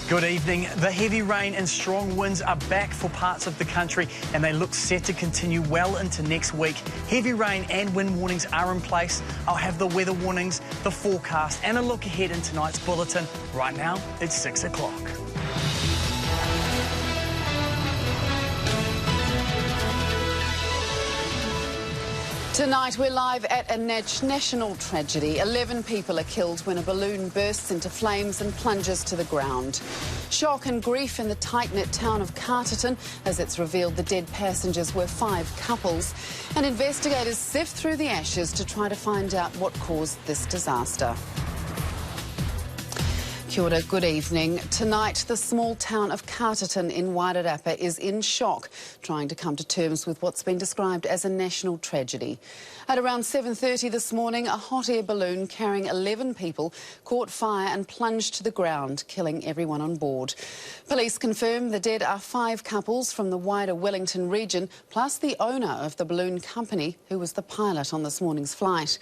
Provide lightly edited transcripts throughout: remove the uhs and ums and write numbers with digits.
Good evening. The heavy rain and strong winds are back for parts of the country and they look set to continue well into next week. Heavy rain and wind warnings are in place. I'll have the weather warnings, the forecast and a look ahead in tonight's bulletin. Right now, it's 6 o'clock. Tonight we're live at a national tragedy. 11 people are killed when a balloon bursts into flames and plunges to the ground. Shock and grief in the tight-knit town of Carterton as it's revealed the dead passengers were 5 couples. And investigators sift through the ashes to try to find out what caused this disaster. Kia ora, good evening. Tonight, the small town of Carterton in Wairarapa is in shock, trying to come to terms with what's been described as a national tragedy. At around 7:30 this morning, a hot air balloon carrying 11 people caught fire and plunged to the ground, killing everyone on board. Police confirm the dead are 5 couples from the wider Wellington region, plus the owner of the balloon company, who was the pilot on this morning's flight.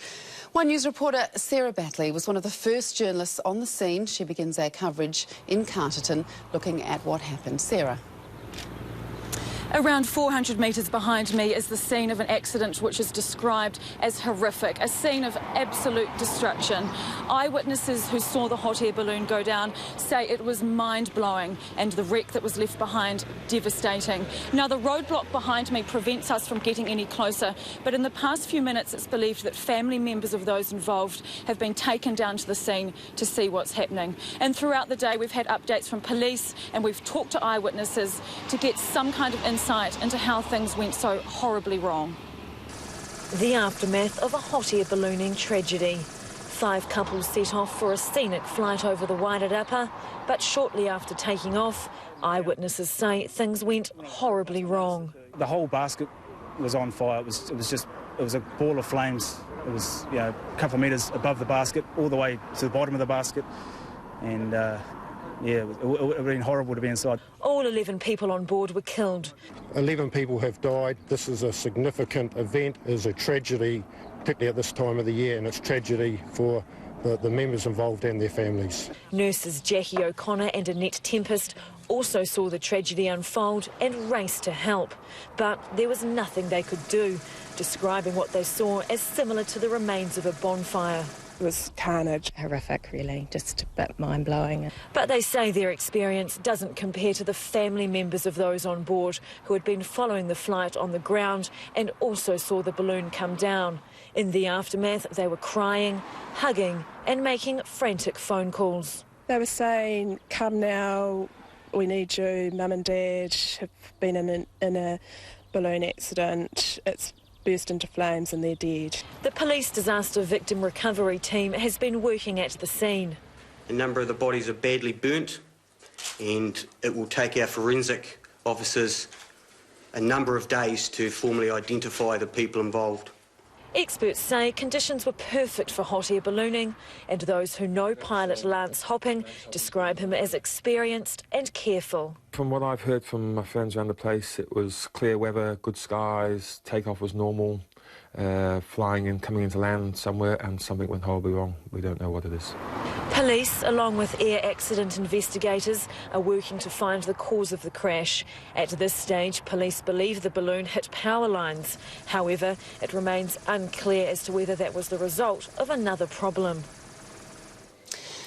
One News reporter, Sarah Batley, was one of the first journalists on the scene. She begins our coverage in Carterton, looking at what happened. Sarah. Around 400 metres behind me is the scene of an accident which is described as horrific, a scene of absolute destruction. Eyewitnesses who saw the hot air balloon go down say it was mind-blowing and the wreck that was left behind devastating. Now, the roadblock behind me prevents us from getting any closer, but in the past few minutes it's believed that family members of those involved have been taken down to the scene to see what's happening. And throughout the day we've had updates from police and we've talked to eyewitnesses to get some kind of insight into how things went so horribly wrong. The aftermath of a hot air ballooning tragedy. 5 couples set off for a scenic flight over the Wairarapa, but shortly after taking off, eyewitnesses say things went horribly wrong. The whole basket was on fire. It was a ball of flames. It was, a couple of metres above the basket, all the way to the bottom of the basket, and it would have been horrible to be inside. All 11 people on board were killed. 11 people have died. This is a significant event, it is a tragedy, particularly at this time of the year, and it's tragedy for the members involved and their families. Nurses Jackie O'Connor and Annette Tempest also saw the tragedy unfold and raced to help. But there was nothing they could do, describing what they saw as similar to the remains of a bonfire. It was carnage. Horrific, really, just a bit mind-blowing. But they say their experience doesn't compare to the family members of those on board who had been following the flight on the ground and also saw the balloon come down. In the aftermath, they were crying, hugging and making frantic phone calls. They were saying, "Come now, we need you. Mum and Dad have been in a balloon accident. It's burst into flames and they're dead." The police disaster victim recovery team has been working at the scene. A number of the bodies are badly burnt and it will take our forensic officers a number of days to formally identify the people involved. Experts say conditions were perfect for hot air ballooning, and those who know pilot Lance Hopping describe him as experienced and careful. From what I've heard from my friends around the place, it was clear weather, good skies, takeoff was normal, flying and coming into land somewhere, and something went horribly wrong. We don't know what it is. Police, along with air accident investigators, are working to find the cause of the crash. At this stage, police believe the balloon hit power lines. However, it remains unclear as to whether that was the result of another problem.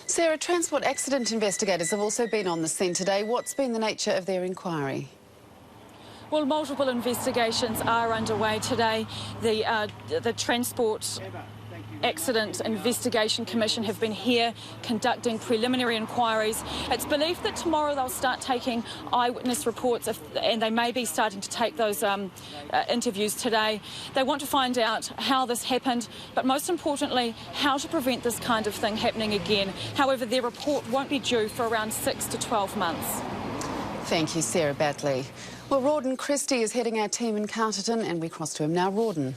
Sarah, transport accident investigators have also been on the scene today. What's been the nature of their inquiry? Well, multiple investigations are underway today. The Transport Accident Investigation Commission have been here conducting preliminary inquiries. It's believed that tomorrow they'll start taking eyewitness reports and they may be starting to take those interviews today. They want to find out how this happened, but most importantly, how to prevent this kind of thing happening again. However, their report won't be due for around 6 to 12 months. Thank you, Sarah Batley. Well, Rawdon Christie is heading our team in Carterton and we cross to him now. Rawdon.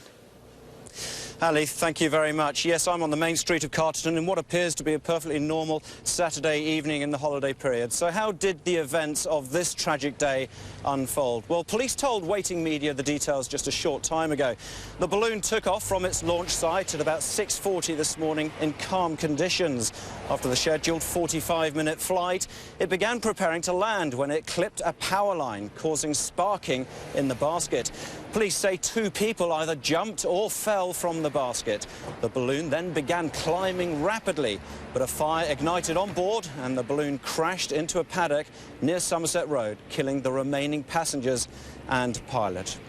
Ali, thank you very much. Yes, I'm on the main street of Carterton in what appears to be a perfectly normal Saturday evening in the holiday period. So how did the events of this tragic day unfold? Well, police told waiting media the details just a short time ago. The balloon took off from its launch site at about 6:40 this morning in calm conditions. After the scheduled 45-minute flight, it began preparing to land when it clipped a power line, causing sparking in the basket. Police say 2 people either jumped or fell from the basket. The balloon then began climbing rapidly, but a fire ignited on board and the balloon crashed into a paddock near Somerset Road, killing the remaining passengers and pilot.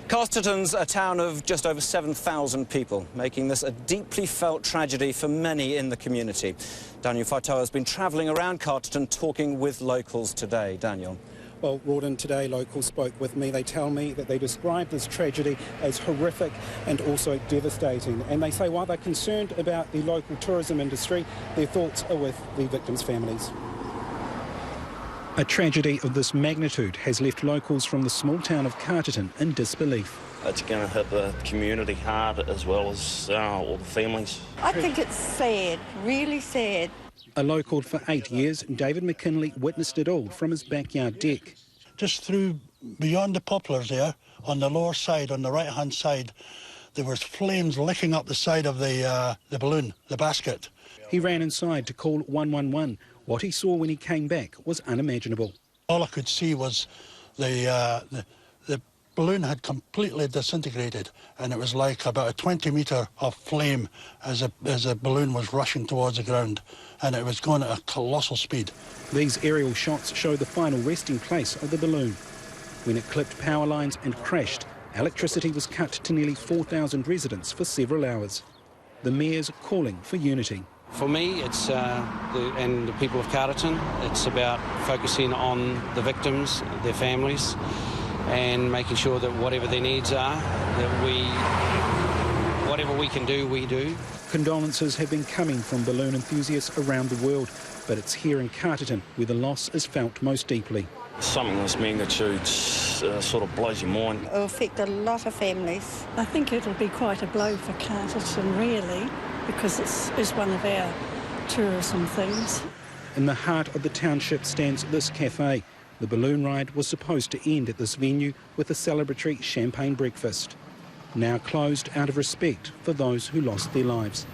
Carterton's a town of just over 7,000 people, making this a deeply felt tragedy for many in the community. Daniel Faitoa has been travelling around Carterton talking with locals today. Daniel. Well, Rawdon, today locals spoke with me. They tell me that they describe this tragedy as horrific and also devastating. And they say while they're concerned about the local tourism industry, their thoughts are with the victims' families. A tragedy of this magnitude has left locals from the small town of Carterton in disbelief. It's going to hit the community hard as well as all the families. I think it's sad, really sad. A local for 8 years, David McKinley witnessed it all from his backyard deck. Just through beyond the poplars there, on the lower side, on the right-hand side, there was flames licking up the side of the balloon, the basket. He ran inside to call 111. What he saw when he came back was unimaginable. All I could see was the balloon had completely disintegrated, and it was like about a 20-metre of flame as a balloon was rushing towards the ground, and it was going at a colossal speed. These aerial shots show the final resting place of the balloon. When it clipped power lines and crashed, electricity was cut to nearly 4,000 residents for several hours. The mayor's calling for unity. For me, it's and the people of Carterton, it's about focusing on the victims, their families, and making sure that whatever their needs are, that whatever we can do, we do. Condolences have been coming from balloon enthusiasts around the world, but it's here in Carterton where the loss is felt most deeply. Something of this magnitude sort of blows your mind. It will affect a lot of families. I think it'll be quite a blow for Carterton, really, because it's one of our tourism things. In the heart of the township stands this cafe. The balloon ride was supposed to end at this venue with a celebratory champagne breakfast, now closed out of respect for those who lost their lives.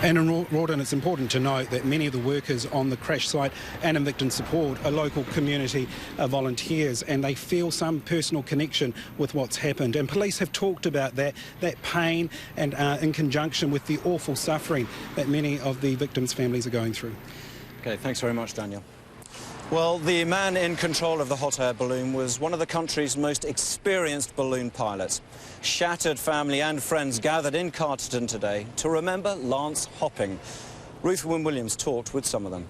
And in Rawdon, it's important to note that many of the workers on the crash site and in victim support are local community volunteers, and they feel some personal connection with what's happened. And police have talked about that pain and in conjunction with the awful suffering that many of the victims' families are going through. OK, thanks very much, Daniel. Well, the man in control of the hot air balloon was one of the country's most experienced balloon pilots. Shattered family and friends gathered in Carterton today to remember Lance Hopping. Ruth Wynne-Williams talked with some of them.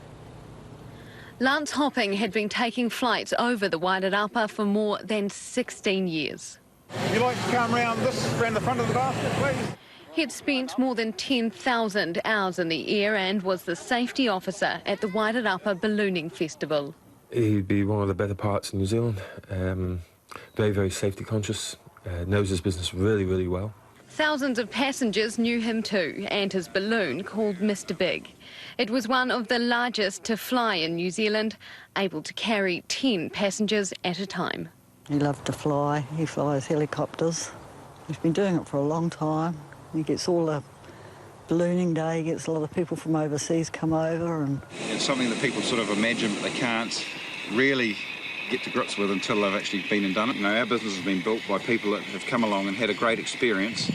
Lance Hopping had been taking flights over the Waited Upper for more than 16 years. Would you like to come around the front of the basket, please? He'd spent more than 10,000 hours in the air and was the safety officer at the Waited Upper Ballooning Festival. He'd be one of the better parts in New Zealand. Very, very safety conscious, knows his business really, really well. Thousands of passengers knew him too, and his balloon, called Mr. Big. It was one of the largest to fly in New Zealand, able to carry 10 passengers at a time. He loved to fly. He flies helicopters. He's been doing it for a long time. He gets all the ballooning day, he gets a lot of people from overseas come over. And it's something that people sort of imagine but they can't really get to grips with until they've actually been and done it. You know, our business has been built by people that have come along and had a great experience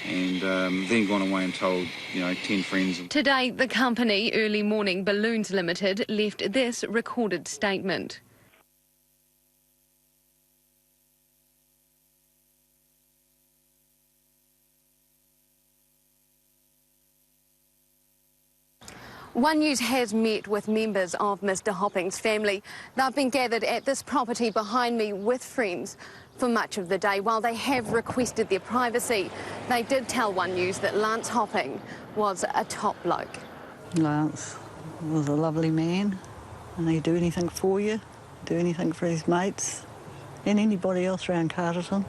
and then gone away and told, 10 friends. Today, the company, Early Morning Balloons Limited, left this recorded statement. One News has met with members of Mr. Hopping's family. They've been gathered at this property behind me with friends for much of the day. While they have requested their privacy, they did tell One News that Lance Hopping was a top bloke. Lance was a lovely man, and he'd do anything for you, do anything for his mates and anybody else around Carterton.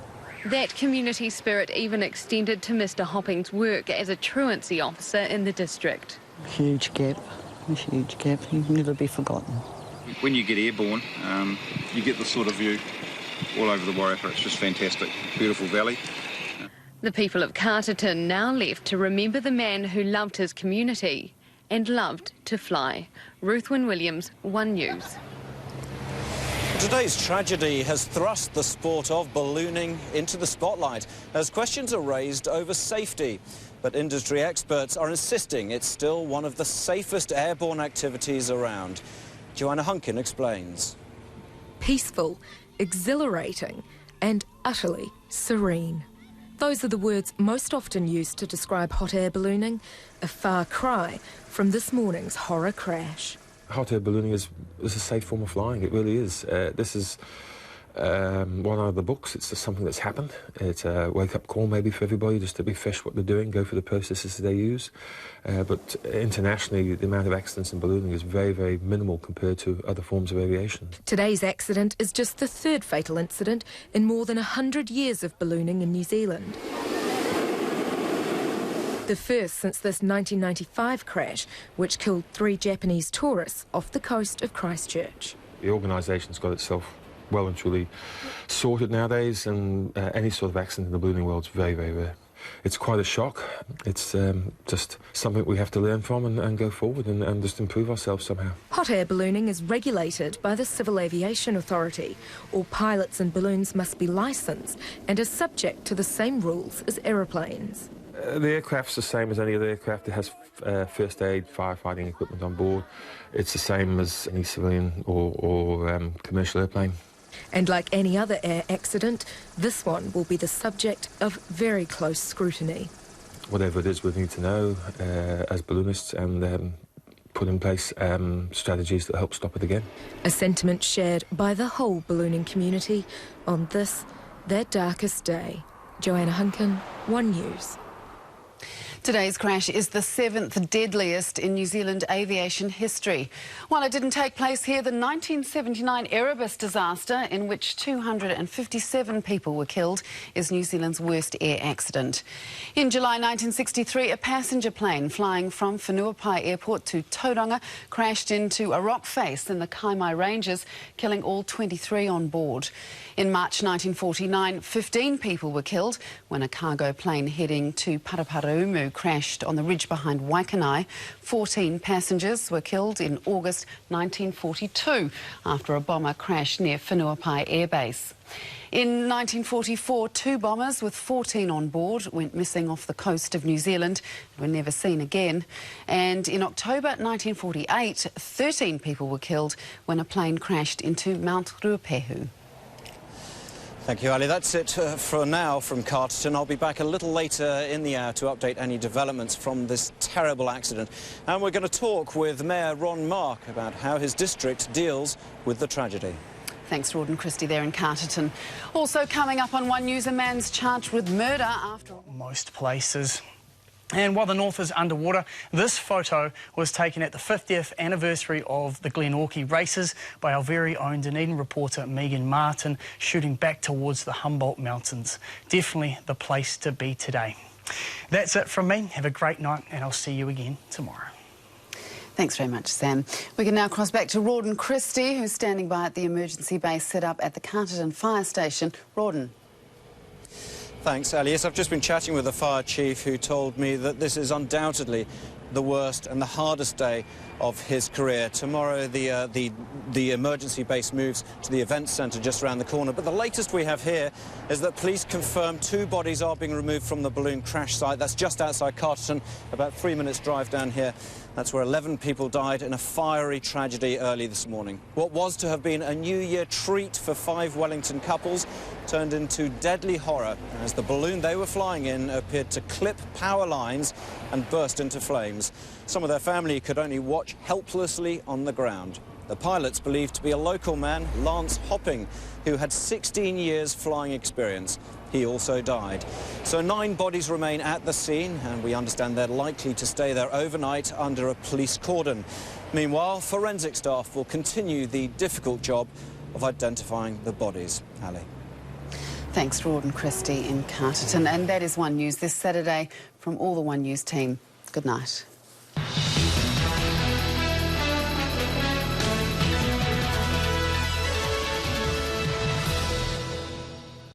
That community spirit even extended to Mr Hopping's work as a truancy officer in the district. Huge gap, a huge gap. He'll never be forgotten. When you get airborne, you get this sort of view all over the Wairarapa. It's just fantastic. Beautiful valley. The people of Carterton now left to remember the man who loved his community and loved to fly. Ruthwyn Williams, One News. Today's tragedy has thrust the sport of ballooning into the spotlight as questions are raised over safety. But industry experts are insisting it's still one of the safest airborne activities around. Joanna Hunkin explains. Peaceful, exhilarating and utterly serene. Those are the words most often used to describe hot air ballooning, a far cry from this morning's horror crash. Hot air ballooning is a safe form of flying, it really is. This is one out of the books. It's just something that's happened. It's a wake-up call maybe for everybody just to refresh what they're doing, go for the processes they use. But internationally, the amount of accidents in ballooning is very, very minimal compared to other forms of aviation. Today's accident is just the third fatal incident in more than 100 years of ballooning in New Zealand. The first since this 1995 crash, which killed 3 Japanese tourists off the coast of Christchurch. The organisation's got itself well and truly sorted nowadays, and any sort of accident in the ballooning world is very, very rare. It's quite a shock. It's just something we have to learn from and go forward and just improve ourselves somehow. Hot air ballooning is regulated by the Civil Aviation Authority. All pilots and balloons must be licensed and are subject to the same rules as aeroplanes. The aircraft's the same as any other aircraft. It has first aid, firefighting equipment on board. It's the same as any civilian or commercial airplane. And like any other air accident, this one will be the subject of very close scrutiny. Whatever it is, we need to know as balloonists and put in place strategies that help stop it again. A sentiment shared by the whole ballooning community on this, their darkest day. Joanna Hunkin, One News. Today's crash is the 7th deadliest in New Zealand aviation history. While it didn't take place here, the 1979 Erebus disaster, in which 257 people were killed, is New Zealand's worst air accident. In July 1963, a passenger plane flying from Whenuapai Airport to Tauranga crashed into a rock face in the Kaimai Ranges, killing all 23 on board. In March 1949, 15 people were killed when a cargo plane heading to Paraparaumu crashed on the ridge behind Waikanai. 14 passengers were killed in August 1942 after a bomber crashed near Whenuapai Air Base. In 1944, 2 bombers with 14 on board went missing off the coast of New Zealand and were never seen again. And in October 1948, 13 people were killed when a plane crashed into Mount Ruapehu. Thank you, Ali. That's it for now from Carterton. I'll be back a little later in the hour to update any developments from this terrible accident. And we're going to talk with Mayor Ron Mark about how his district deals with the tragedy. Thanks, Rawdon Christie there in Carterton. Also coming up on One News, a man's charged with murder after most places. And while the north is underwater, this photo was taken at the 50th anniversary of the Glenorchy races by our very own Dunedin reporter Megan Martin, shooting back towards the Humboldt Mountains. Definitely the place to be today. That's it from me. Have a great night, and I'll see you again tomorrow. Thanks very much, Sam. We can now cross back to Rawdon Christie, who's standing by at the emergency base set up at the Carterton Fire Station. Rawdon. Thanks, Ali. Yes, I've just been chatting with the fire chief who told me that this is undoubtedly the worst and the hardest day of his career. Tomorrow the emergency base moves to the events centre just around the corner. But the latest we have here is that police confirm 2 bodies are being removed from the balloon crash site. That's just outside Carterton, about 3 minutes drive down here. That's where 11 people died in a fiery tragedy early this morning. What was to have been a New Year treat for 5 Wellington couples turned into deadly horror as the balloon they were flying in appeared to clip power lines and burst into flames. Some of their family could only watch helplessly on the ground. The pilot's believed to be a local man, Lance Hopping, who had 16 years flying experience. He also died. So 9 bodies remain at the scene, and we understand they're likely to stay there overnight under a police cordon. Meanwhile, forensic staff will continue the difficult job of identifying the bodies. Ali. Thanks, Rod and Christie in Carterton. And that is One News this Saturday from all the One News team. Good night.